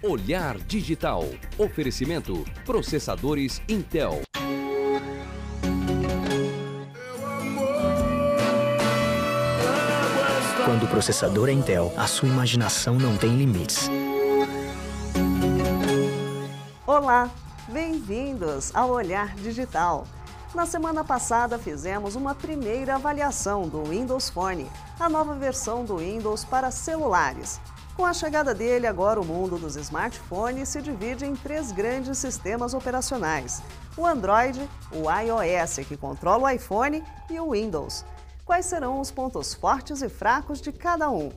Olhar Digital. Oferecimento Processadores Intel. Quando o processador é Intel, a sua imaginação não tem limites. Olá, bem-vindos ao Olhar Digital. Na semana passada fizemos uma primeira avaliação do Windows Phone, a nova versão do Windows para celulares. Com a chegada dele, agora o mundo dos smartphones se divide em 3 grandes sistemas operacionais: o Android, o iOS, que controla o iPhone, e o Windows. Quais serão os pontos fortes e fracos de cada um?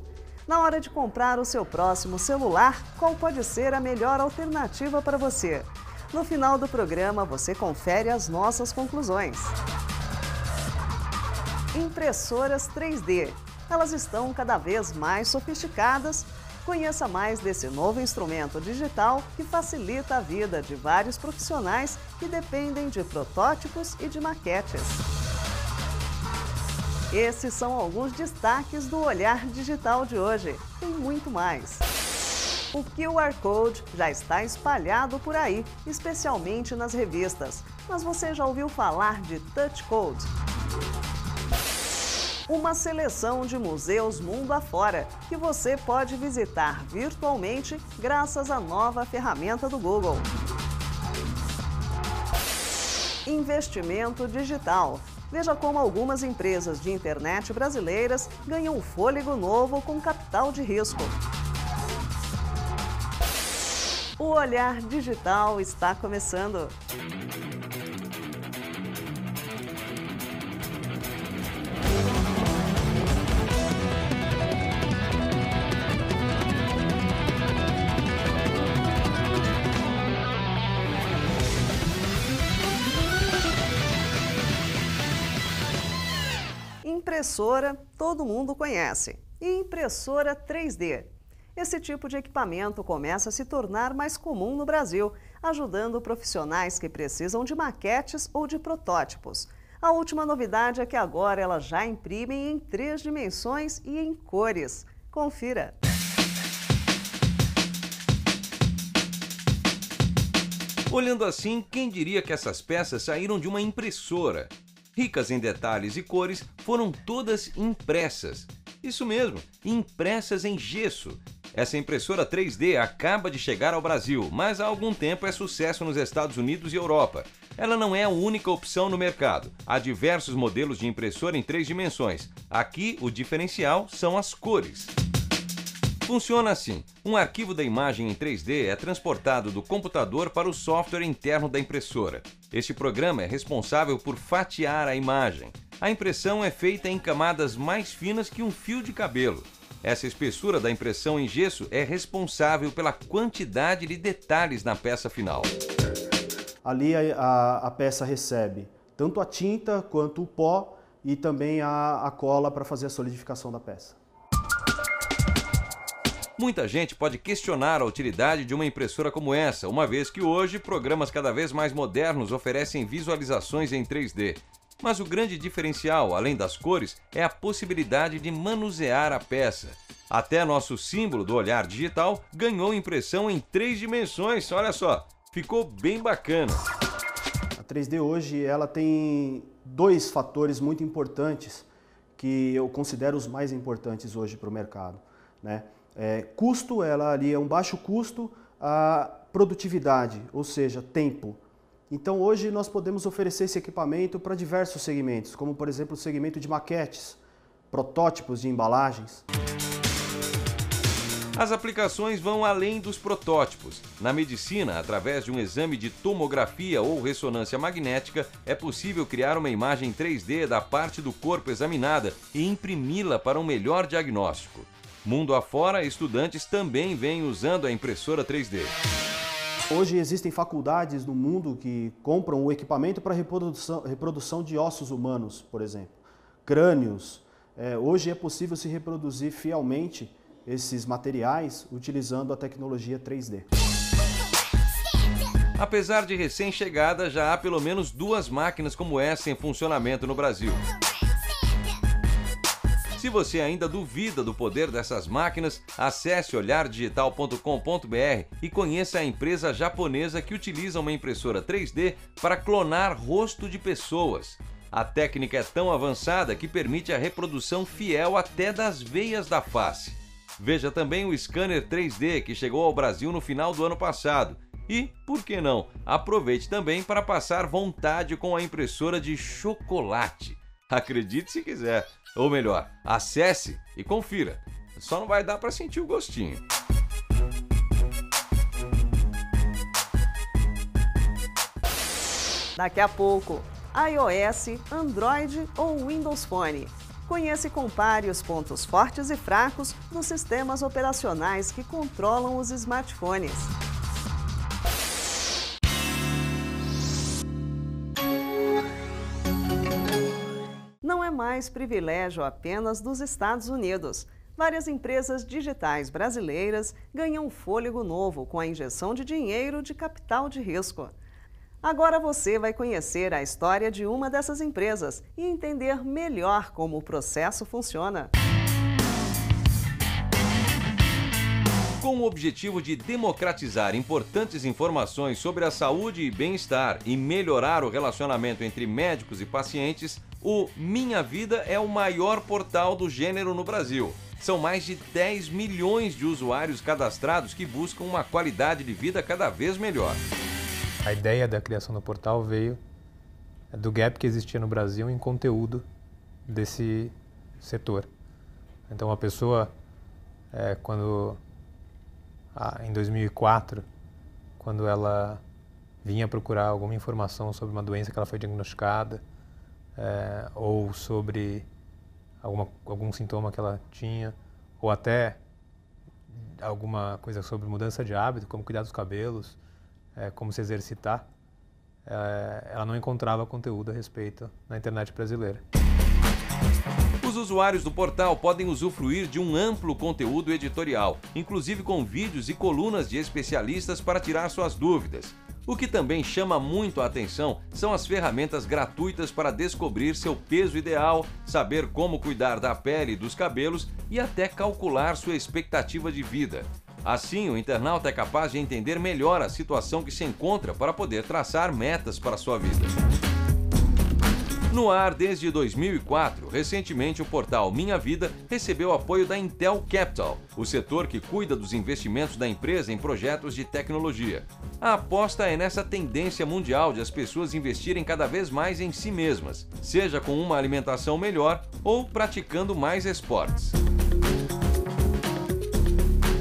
Na hora de comprar o seu próximo celular, qual pode ser a melhor alternativa para você? No final do programa, você confere as nossas conclusões. Impressoras 3D. Elas estão cada vez mais sofisticadas. Conheça mais desse novo instrumento digital que facilita a vida de vários profissionais que dependem de protótipos e de maquetes. Esses são alguns destaques do Olhar Digital de hoje. Tem muito mais. O QR Code já está espalhado por aí, especialmente nas revistas. Mas você já ouviu falar de Touch Code? Uma seleção de museus mundo afora, que você pode visitar virtualmente graças à nova ferramenta do Google. Investimento digital. Veja como algumas empresas de internet brasileiras ganham um fôlego novo com capital de risco. O Olhar Digital está começando. Impressora, todo mundo conhece. E impressora 3D. Esse tipo de equipamento começa a se tornar mais comum no Brasil, ajudando profissionais que precisam de maquetes ou de protótipos. A última novidade é que agora elas já imprimem em 3 dimensões e em cores. Confira! Olhando assim, quem diria que essas peças saíram de uma impressora? Ricas em detalhes e cores, foram todas impressas. Isso mesmo, impressas em gesso. Essa impressora 3D acaba de chegar ao Brasil, mas há algum tempo é sucesso nos Estados Unidos e Europa. Ela não é a única opção no mercado. Há diversos modelos de impressora em 3 dimensões. Aqui, o diferencial são as cores. Funciona assim: um arquivo da imagem em 3D é transportado do computador para o software interno da impressora. Este programa é responsável por fatiar a imagem. A impressão é feita em camadas mais finas que um fio de cabelo. Essa espessura da impressão em gesso é responsável pela quantidade de detalhes na peça final. Ali a peça recebe tanto a tinta quanto o pó e também a cola para fazer a solidificação da peça. Muita gente pode questionar a utilidade de uma impressora como essa, uma vez que hoje programas cada vez mais modernos oferecem visualizações em 3D. Mas o grande diferencial, além das cores, é a possibilidade de manusear a peça. Até nosso símbolo do Olhar Digital ganhou impressão em 3 dimensões, olha só, ficou bem bacana. A 3D hoje ela tem 2 fatores muito importantes que eu considero os mais importantes hoje para o mercado, né? Custo, ela ali é um baixo custo, a produtividade, ou seja, tempo. Então hoje nós podemos oferecer esse equipamento para diversos segmentos, como por exemplo o segmento de maquetes, protótipos de embalagens. As aplicações vão além dos protótipos. Na medicina, através de um exame de tomografia ou ressonância magnética, é possível criar uma imagem 3D da parte do corpo examinada e imprimi-la para um melhor diagnóstico. Mundo afora, estudantes também vêm usando a impressora 3D. Hoje existem faculdades no mundo que compram o equipamento para reprodução de ossos humanos, por exemplo, crânios. Hoje é possível se reproduzir fielmente esses materiais utilizando a tecnologia 3D. Apesar de recém-chegada, já há pelo menos 2 máquinas como essa em funcionamento no Brasil. Se você ainda duvida do poder dessas máquinas, acesse olhardigital.com.br e conheça a empresa japonesa que utiliza uma impressora 3D para clonar rosto de pessoas. A técnica é tão avançada que permite a reprodução fiel até das veias da face. Veja também o scanner 3D que chegou ao Brasil no final do ano passado. E, por que não, aproveite também para passar vontade com a impressora de chocolate. Acredite se quiser. Ou melhor, acesse e confira. Só não vai dar para sentir o gostinho. Daqui a pouco, iOS, Android ou Windows Phone. Conheça e compare os pontos fortes e fracos dos sistemas operacionais que controlam os smartphones. Não é mais privilégio apenas dos Estados Unidos. Várias empresas digitais brasileiras ganham fôlego novo com a injeção de dinheiro de capital de risco. Agora você vai conhecer a história de uma dessas empresas e entender melhor como o processo funciona. Com o objetivo de democratizar importantes informações sobre a saúde e bem-estar e melhorar o relacionamento entre médicos e pacientes, o Minha Vida é o maior portal do gênero no Brasil. São mais de 10 milhões de usuários cadastrados que buscam uma qualidade de vida cada vez melhor. A ideia da criação do portal veio do gap que existia no Brasil em conteúdo desse setor. Então a pessoa, em 2004, quando ela vinha procurar alguma informação sobre uma doença que ela foi diagnosticada, ou sobre algum sintoma que ela tinha, ou até alguma coisa sobre mudança de hábito, como cuidar dos cabelos, como se exercitar, ela não encontrava conteúdo a respeito na internet brasileira. Os usuários do portal podem usufruir de um amplo conteúdo editorial, inclusive com vídeos e colunas de especialistas para tirar suas dúvidas. O que também chama muito a atenção são as ferramentas gratuitas para descobrir seu peso ideal, saber como cuidar da pele e dos cabelos e até calcular sua expectativa de vida. Assim, o internauta é capaz de entender melhor a situação que se encontra para poder traçar metas para sua vida. No ar desde 2004, recentemente o portal Minha Vida recebeu apoio da Intel Capital, o setor que cuida dos investimentos da empresa em projetos de tecnologia. A aposta é nessa tendência mundial de as pessoas investirem cada vez mais em si mesmas, seja com uma alimentação melhor ou praticando mais esportes.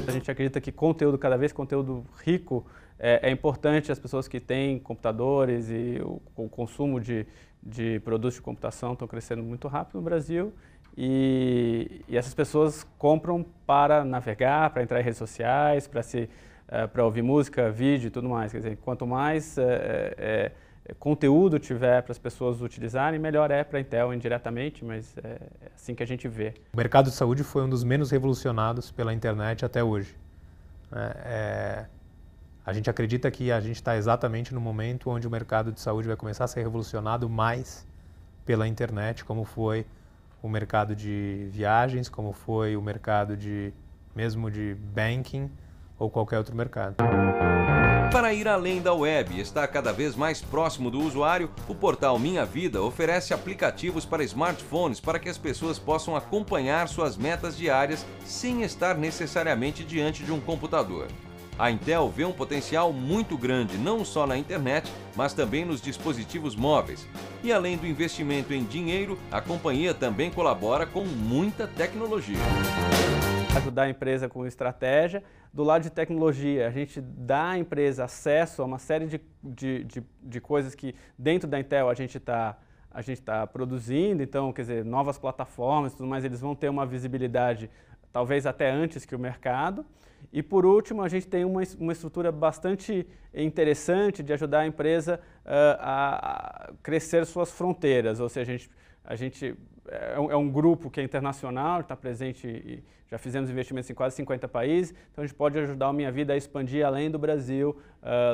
A gente acredita que cada vez conteúdo rico é importante. As pessoas que têm computadores e o consumo de produtos de computação estão crescendo muito rápido no Brasil e essas pessoas compram para navegar, para entrar em redes sociais, para ouvir música, vídeo e tudo mais. Quer dizer, quanto mais conteúdo tiver para as pessoas utilizarem, melhor é para a Intel indiretamente, mas é assim que a gente vê. O mercado de saúde foi um dos menos revolucionados pela internet até hoje. A gente acredita que a gente está exatamente no momento onde o mercado de saúde vai começar a ser revolucionado mais pela internet, como foi o mercado de viagens, como foi o mercado mesmo de banking ou qualquer outro mercado. Para ir além da web e estar cada vez mais próximo do usuário, o portal Minha Vida oferece aplicativos para smartphones para que as pessoas possam acompanhar suas metas diárias sem estar necessariamente diante de um computador. A Intel vê um potencial muito grande não só na internet, mas também nos dispositivos móveis. E além do investimento em dinheiro, a companhia também colabora com muita tecnologia. Ajudar a empresa com estratégia. Do lado de tecnologia, a gente dá à empresa acesso a uma série de coisas que dentro da Intel a gente está produzindo. Então, quer dizer, novas plataformas e tudo mais, eles vão ter uma visibilidade talvez até antes que o mercado. E por último, a gente tem uma estrutura bastante interessante de ajudar a empresa a crescer suas fronteiras, ou seja, a gente é um grupo que é internacional, está presente e já fizemos investimentos em quase 50 países, então a gente pode ajudar o Minha Vida a expandir além do Brasil,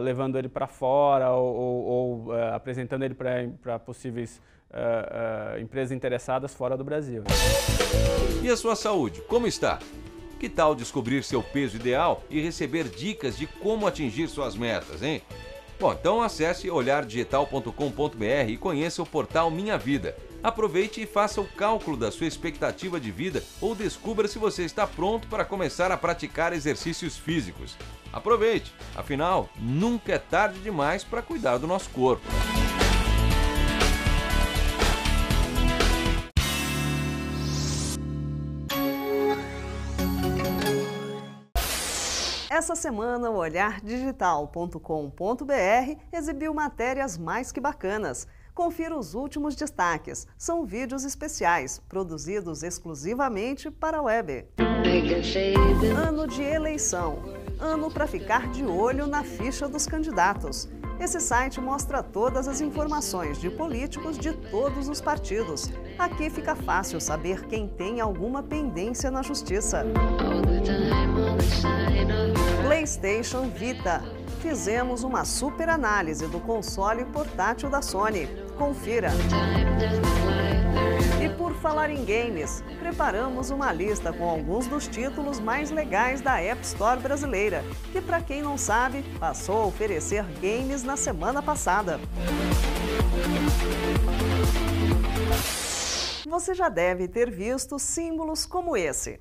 levando ele para fora ou apresentando ele para possíveis empresas interessadas fora do Brasil. E a sua saúde, como está? Que tal descobrir seu peso ideal e receber dicas de como atingir suas metas, hein? Bom, então acesse olhardigital.com.br e conheça o portal Minha Vida. Aproveite e faça o cálculo da sua expectativa de vida ou descubra se você está pronto para começar a praticar exercícios físicos. Aproveite, afinal, nunca é tarde demais para cuidar do nosso corpo. Essa semana, o olhardigital.com.br exibiu matérias mais que bacanas. Confira os últimos destaques. São vídeos especiais, produzidos exclusivamente para a web. Ano de eleição. Ano para ficar de olho na ficha dos candidatos. Esse site mostra todas as informações de políticos de todos os partidos. Aqui fica fácil saber quem tem alguma pendência na justiça. PlayStation Vita. Fizemos uma super análise do console portátil da Sony. Confira. E por falar em games, preparamos uma lista com alguns dos títulos mais legais da App Store brasileira, que, para quem não sabe, passou a oferecer games na semana passada. Você já deve ter visto símbolos como esse,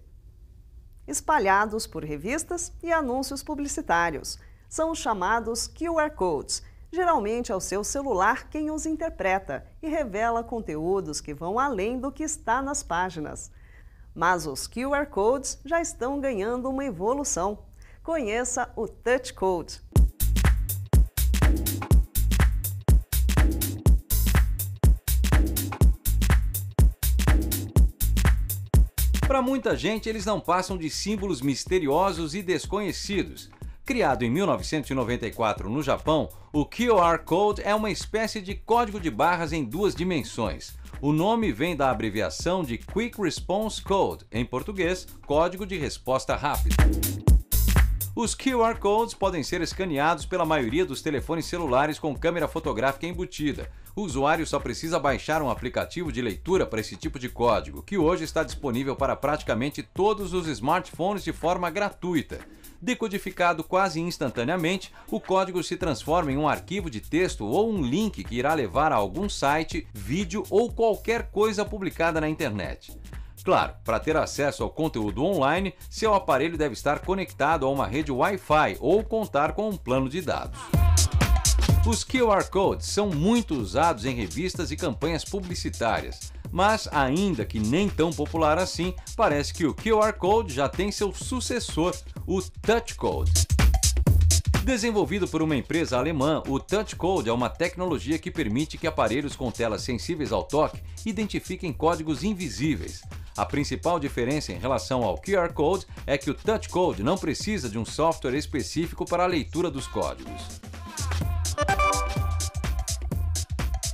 espalhados por revistas e anúncios publicitários. São os chamados QR Codes. Geralmente é o seu celular quem os interpreta e revela conteúdos que vão além do que está nas páginas. Mas os QR Codes já estão ganhando uma evolução. Conheça o Touch Code. Para muita gente, eles não passam de símbolos misteriosos e desconhecidos. Criado em 1994 no Japão, o QR Code é uma espécie de código de barras em 2 dimensões. O nome vem da abreviação de Quick Response Code, em português, Código de Resposta Rápida. Os QR Codes podem ser escaneados pela maioria dos telefones celulares com câmera fotográfica embutida. O usuário só precisa baixar um aplicativo de leitura para esse tipo de código, que hoje está disponível para praticamente todos os smartphones de forma gratuita. Decodificado quase instantaneamente, o código se transforma em um arquivo de texto ou um link que irá levar a algum site, vídeo ou qualquer coisa publicada na internet. Claro, para ter acesso ao conteúdo online, seu aparelho deve estar conectado a uma rede Wi-Fi ou contar com um plano de dados. Os QR Codes são muito usados em revistas e campanhas publicitárias, mas ainda que nem tão popular assim, parece que o QR Code já tem seu sucessor, o Touch Code. Desenvolvido por uma empresa alemã, o Touch Code é uma tecnologia que permite que aparelhos com telas sensíveis ao toque identifiquem códigos invisíveis. A principal diferença em relação ao QR Code é que o Touch Code não precisa de um software específico para a leitura dos códigos.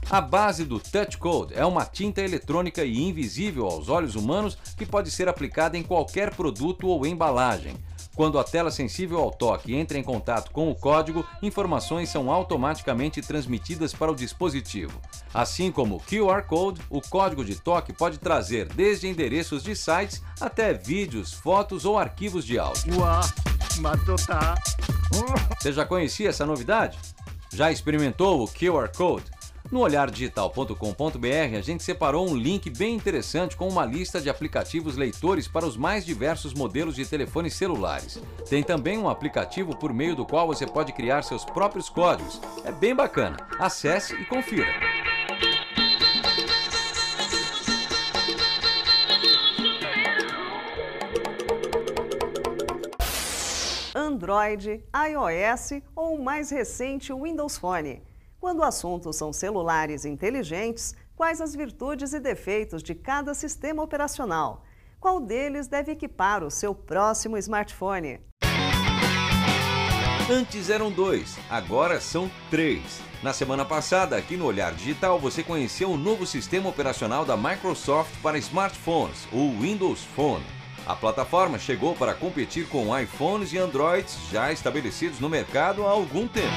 A base do Touch Code é uma tinta eletrônica e invisível aos olhos humanos que pode ser aplicada em qualquer produto ou embalagem. Quando a tela sensível ao toque entra em contato com o código, informações são automaticamente transmitidas para o dispositivo. Assim como o QR Code, o código de toque pode trazer desde endereços de sites até vídeos, fotos ou arquivos de áudio. Você já conhecia essa novidade? Já experimentou o QR Code? No olhardigital.com.br, a gente separou um link bem interessante com uma lista de aplicativos leitores para os mais diversos modelos de telefones celulares. Tem também um aplicativo por meio do qual você pode criar seus próprios códigos. É bem bacana. Acesse e confira. Android, iOS ou o mais recente Windows Phone. Quando o assunto são celulares inteligentes, quais as virtudes e defeitos de cada sistema operacional? Qual deles deve equipar o seu próximo smartphone? Antes eram 2, agora são 3. Na semana passada, aqui no Olhar Digital, você conheceu o novo sistema operacional da Microsoft para smartphones, o Windows Phone. A plataforma chegou para competir com iPhones e Androids já estabelecidos no mercado há algum tempo.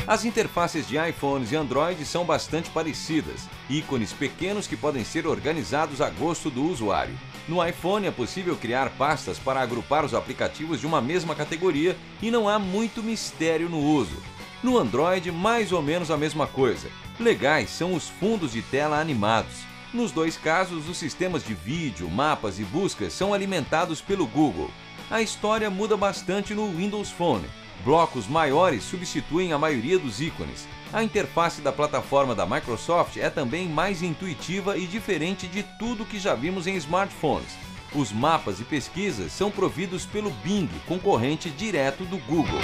As interfaces de iPhones e Android são bastante parecidas, ícones pequenos que podem ser organizados a gosto do usuário. No iPhone é possível criar pastas para agrupar os aplicativos de uma mesma categoria e não há muito mistério no uso. No Android, mais ou menos a mesma coisa. Legais são os fundos de tela animados. Nos dois casos, os sistemas de vídeo, mapas e buscas são alimentados pelo Google. A história muda bastante no Windows Phone. Blocos maiores substituem a maioria dos ícones. A interface da plataforma da Microsoft é também mais intuitiva e diferente de tudo que já vimos em smartphones. Os mapas e pesquisas são providos pelo Bing, concorrente direto do Google.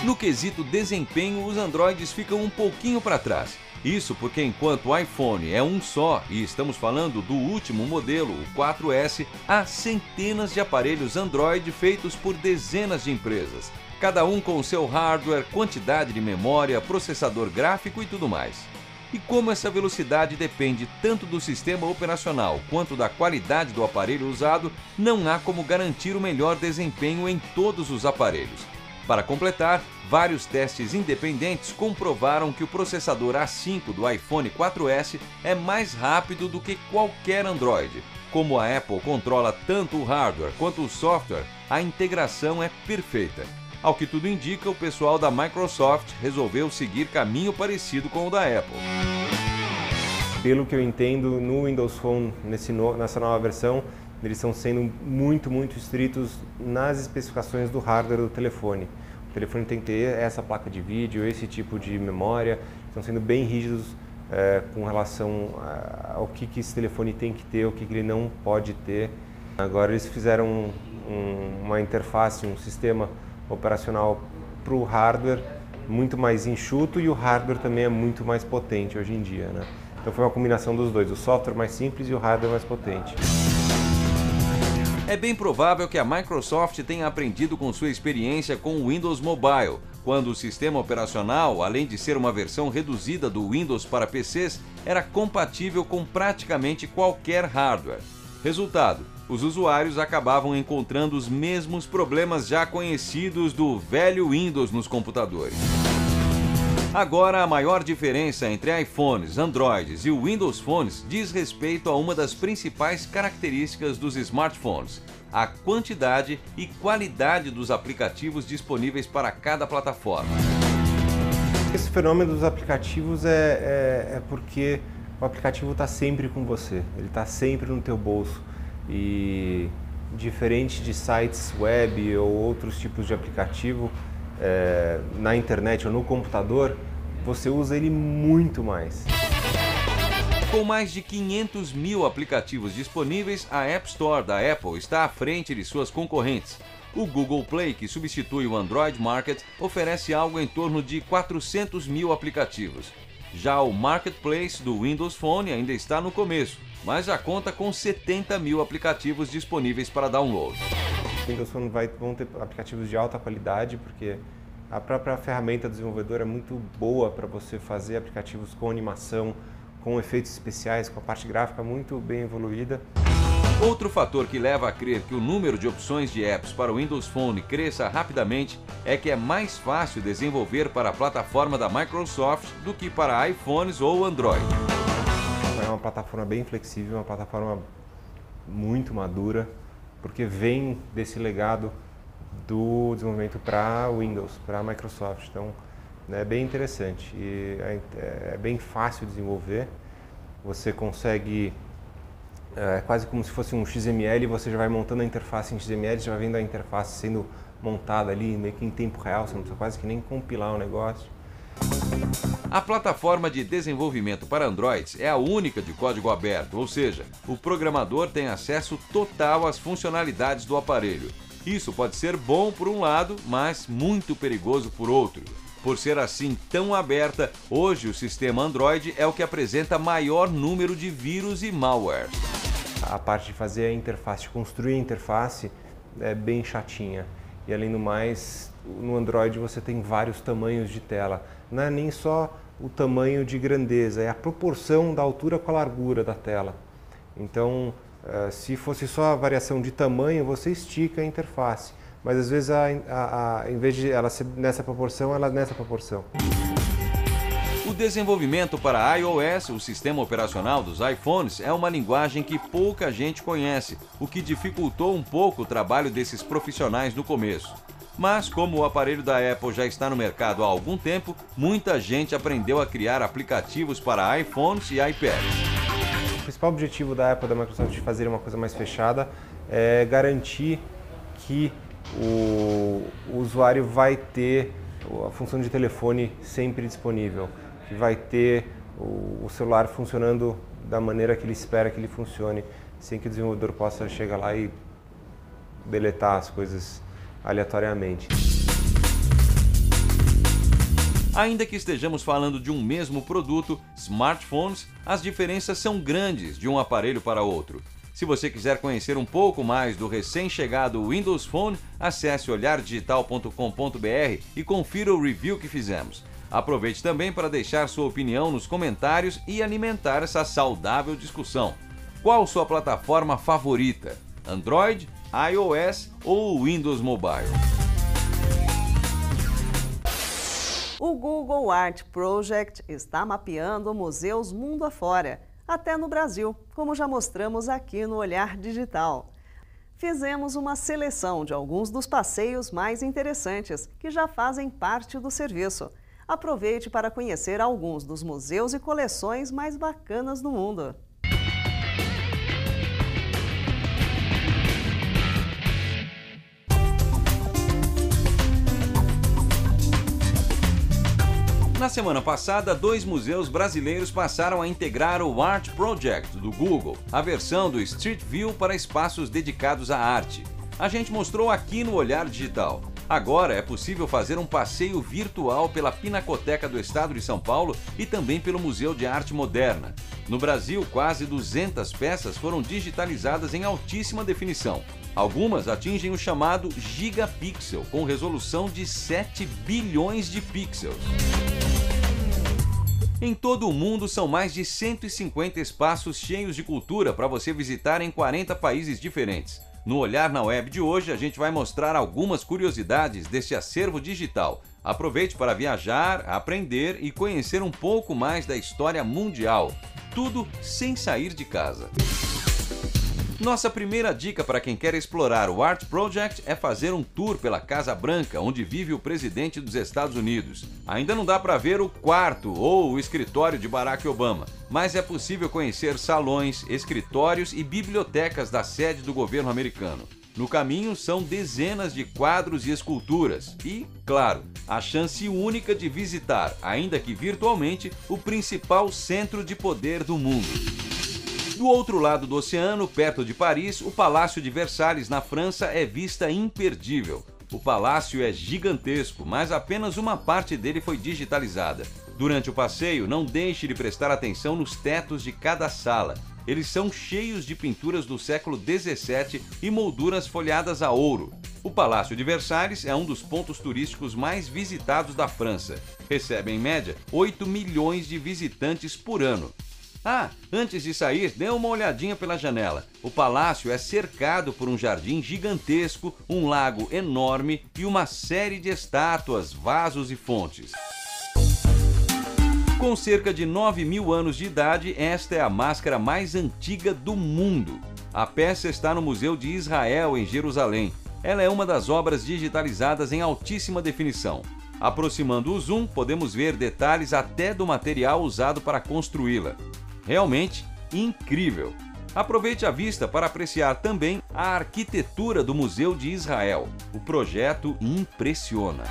No quesito desempenho, os Androids ficam um pouquinho para trás. Isso porque enquanto o iPhone é um só, e estamos falando do último modelo, o 4S, há centenas de aparelhos Android feitos por dezenas de empresas, cada um com o seu hardware, quantidade de memória, processador gráfico e tudo mais. E como essa velocidade depende tanto do sistema operacional quanto da qualidade do aparelho usado, não há como garantir o melhor desempenho em todos os aparelhos. Para completar, vários testes independentes comprovaram que o processador A5 do iPhone 4S é mais rápido do que qualquer Android. Como a Apple controla tanto o hardware quanto o software, a integração é perfeita. Ao que tudo indica, o pessoal da Microsoft resolveu seguir caminho parecido com o da Apple. Pelo que eu entendo, no Windows Phone, nessa nova versão, eles estão sendo muito estritos nas especificações do hardware do telefone. O telefone tem que ter essa placa de vídeo, esse tipo de memória, estão sendo bem rígidos com relação ao que esse telefone tem que ter, o que ele não pode ter. Agora eles fizeram uma interface, um sistema operacional para o hardware muito mais enxuto e o hardware também é muito mais potente hoje em dia, né? Então foi uma combinação dos dois, o software mais simples e o hardware mais potente. É bem provável que a Microsoft tenha aprendido com sua experiência com o Windows Mobile, quando o sistema operacional, além de ser uma versão reduzida do Windows para PCs, era compatível com praticamente qualquer hardware. Resultado: os usuários acabavam encontrando os mesmos problemas já conhecidos do velho Windows nos computadores. Agora, a maior diferença entre iPhones, Androids e o Windows Phones diz respeito a uma das principais características dos smartphones: a quantidade e qualidade dos aplicativos disponíveis para cada plataforma. Esse fenômeno dos aplicativos é porque o aplicativo está sempre com você, ele está sempre no teu bolso. E diferente de sites web ou outros tipos de aplicativo, na internet ou no computador, você usa ele muito mais. Com mais de 500 mil aplicativos disponíveis, a App Store da Apple está à frente de suas concorrentes. O Google Play, que substitui o Android Market, oferece algo em torno de 400 mil aplicativos. Já o Marketplace do Windows Phone ainda está no começo, mas já conta com 70 mil aplicativos disponíveis para download. O Windows Phone vão ter aplicativos de alta qualidade, porque a própria ferramenta do desenvolvedor é muito boa para você fazer aplicativos com animação, com efeitos especiais, com a parte gráfica muito bem evoluída. Outro fator que leva a crer que o número de opções de apps para o Windows Phone cresça rapidamente é que é mais fácil desenvolver para a plataforma da Microsoft do que para iPhones ou Android. É uma plataforma bem flexível, uma plataforma muito madura, porque vem desse legado do desenvolvimento para Windows, para a Microsoft. Então, é bem interessante e é bem fácil de desenvolver. Você consegue, quase como se fosse um XML, você já vai montando a interface em XML, já vai vendo a interface sendo montada ali meio que em tempo real, você não precisa quase que nem compilar o negócio. A plataforma de desenvolvimento para Androids é a única de código aberto, ou seja, o programador tem acesso total às funcionalidades do aparelho. Isso pode ser bom por um lado, mas muito perigoso por outro. Por ser assim tão aberta, hoje o sistema Android é o que apresenta maior número de vírus e malware. A parte de fazer a interface, de construir a interface, é bem chatinha. E além do mais, no Android você tem vários tamanhos de tela. Não é nem só o tamanho de grandeza, é a proporção da altura com a largura da tela. Então, se fosse só a variação de tamanho, você estica a interface. mas às vezes em vez de ela ser nessa proporção, ela é nessa proporção. O desenvolvimento para iOS, o sistema operacional dos iPhones, é uma linguagem que pouca gente conhece, o que dificultou um pouco o trabalho desses profissionais no começo. Mas como o aparelho da Apple já está no mercado há algum tempo, muita gente aprendeu a criar aplicativos para iPhones e iPads. O principal objetivo da Apple e da Microsoft de fazer uma coisa mais fechada é garantir que o usuário vai ter a função de telefone sempre disponível, que vai ter o celular funcionando da maneira que ele espera que ele funcione, sem que o desenvolvedor possa chegar lá e deletar as coisas aleatoriamente. Ainda que estejamos falando de um mesmo produto, smartphones, as diferenças são grandes de um aparelho para outro. Se você quiser conhecer um pouco mais do recém-chegado Windows Phone, acesse olhardigital.com.br e confira o review que fizemos. Aproveite também para deixar sua opinião nos comentários e alimentar essa saudável discussão. Qual sua plataforma favorita? Android, iOS ou Windows Mobile? O Google Art Project está mapeando museus mundo afora, até no Brasil, como já mostramos aqui no Olhar Digital. Fizemos uma seleção de alguns dos passeios mais interessantes que já fazem parte do serviço. Aproveite para conhecer alguns dos museus e coleções mais bacanas do mundo. Na semana passada, 2 museus brasileiros passaram a integrar o Art Project do Google, a versão do Street View para espaços dedicados à arte. A gente mostrou aqui no Olhar Digital. Agora é possível fazer um passeio virtual pela Pinacoteca do Estado de São Paulo e também pelo Museu de Arte Moderna. No Brasil, quase 200 peças foram digitalizadas em altíssima definição. Algumas atingem o chamado gigapixel, com resolução de 7 bilhões de pixels. Em todo o mundo, são mais de 150 espaços cheios de cultura para você visitar em 40 países diferentes. No Olhar na Web de hoje, a gente vai mostrar algumas curiosidades desse acervo digital. Aproveite para viajar, aprender e conhecer um pouco mais da história mundial. Tudo sem sair de casa. Nossa primeira dica para quem quer explorar o Art Project é fazer um tour pela Casa Branca, onde vive o presidente dos Estados Unidos. Ainda não dá para ver o quarto ou o escritório de Barack Obama, mas é possível conhecer salões, escritórios e bibliotecas da sede do governo americano. No caminho são dezenas de quadros e esculturas e, claro, a chance única de visitar, ainda que virtualmente, o principal centro de poder do mundo. Do outro lado do oceano, perto de Paris, o Palácio de Versalhes, na França, é vista imperdível. O palácio é gigantesco, mas apenas uma parte dele foi digitalizada. Durante o passeio, não deixe de prestar atenção nos tetos de cada sala. Eles são cheios de pinturas do século XVII e molduras folhadas a ouro. O Palácio de Versalhes é um dos pontos turísticos mais visitados da França. Recebe, em média, 8 milhões de visitantes por ano. Ah, antes de sair, dê uma olhadinha pela janela. O palácio é cercado por um jardim gigantesco, um lago enorme e uma série de estátuas, vasos e fontes. Com cerca de 9.000 anos de idade, esta é a máscara mais antiga do mundo. A peça está no Museu de Israel, em Jerusalém. Ela é uma das obras digitalizadas em altíssima definição. Aproximando o zoom, podemos ver detalhes até do material usado para construí-la. Realmente incrível! Aproveite a vista para apreciar também a arquitetura do Museu de Israel. O projeto impressiona.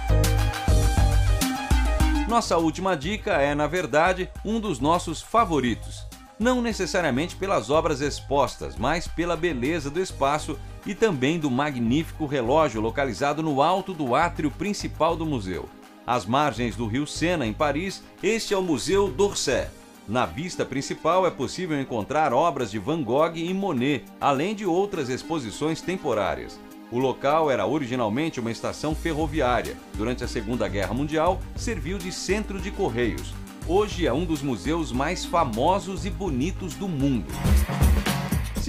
Nossa última dica é, na verdade, um dos nossos favoritos. Não necessariamente pelas obras expostas, mas pela beleza do espaço e também do magnífico relógio localizado no alto do átrio principal do museu. Às margens do rio Sena, em Paris, este é o Museu d'Orsay. Na vista principal é possível encontrar obras de Van Gogh e Monet, além de outras exposições temporárias. O local era originalmente uma estação ferroviária. Durante a Segunda Guerra Mundial, serviu de centro de correios. Hoje é um dos museus mais famosos e bonitos do mundo.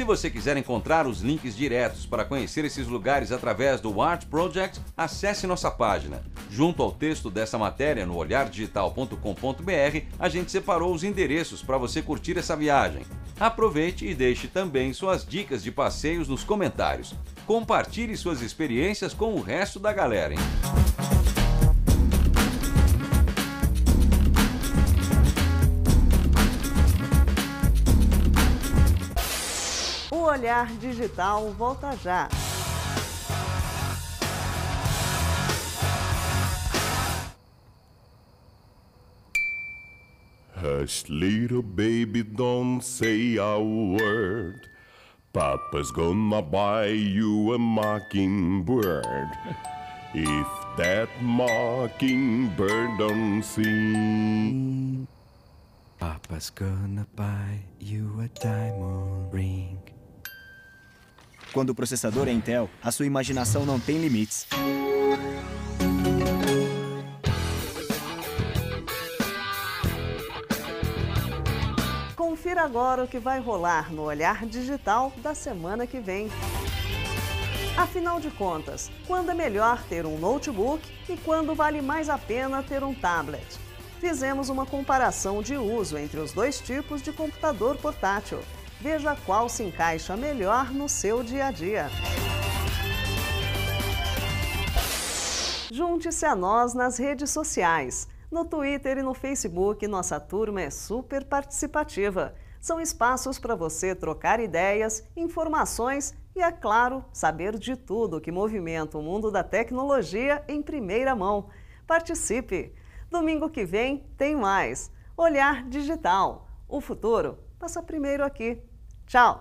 Se você quiser encontrar os links diretos para conhecer esses lugares através do Art Project, acesse nossa página. Junto ao texto dessa matéria no olhardigital.com.br, a gente separou os endereços para você curtir essa viagem. Aproveite e deixe também suas dicas de passeios nos comentários. Compartilhe suas experiências com o resto da galera, hein? O Olhar Digital volta já. Hush, little baby, don't say a word. Papa's gonna buy you a mockingbird. If that mockingbird don't sing, Papa's gonna buy you a diamond ring. Quando o processador é Intel, a sua imaginação não tem limites. Confira agora o que vai rolar no Olhar Digital da semana que vem. Afinal de contas, quando é melhor ter um notebook e quando vale mais a pena ter um tablet? Fizemos uma comparação de uso entre os dois tipos de computador portátil. Veja qual se encaixa melhor no seu dia a dia. Junte-se a nós nas redes sociais. No Twitter e no Facebook, nossa turma é super participativa. São espaços para você trocar ideias, informações e, é claro, saber de tudo que movimenta o mundo da tecnologia em primeira mão. Participe! Domingo que vem tem mais. Olhar Digital. O futuro passa primeiro aqui. Tchau!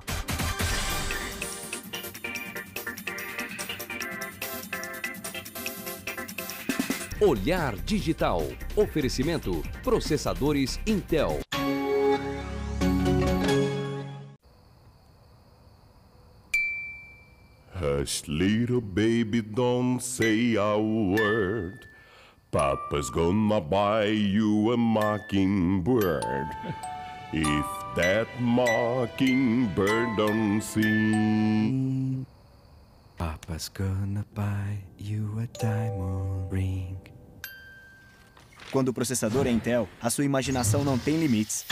Olhar Digital. Oferecimento processadores Intel. hush, little baby, don't say a word. Papa's gonna buy you a mockingbird. If that mockingbird don't sing, Papa's gonna buy you a diamond ring. Quando o processador é Intel, a sua imaginação não tem limites.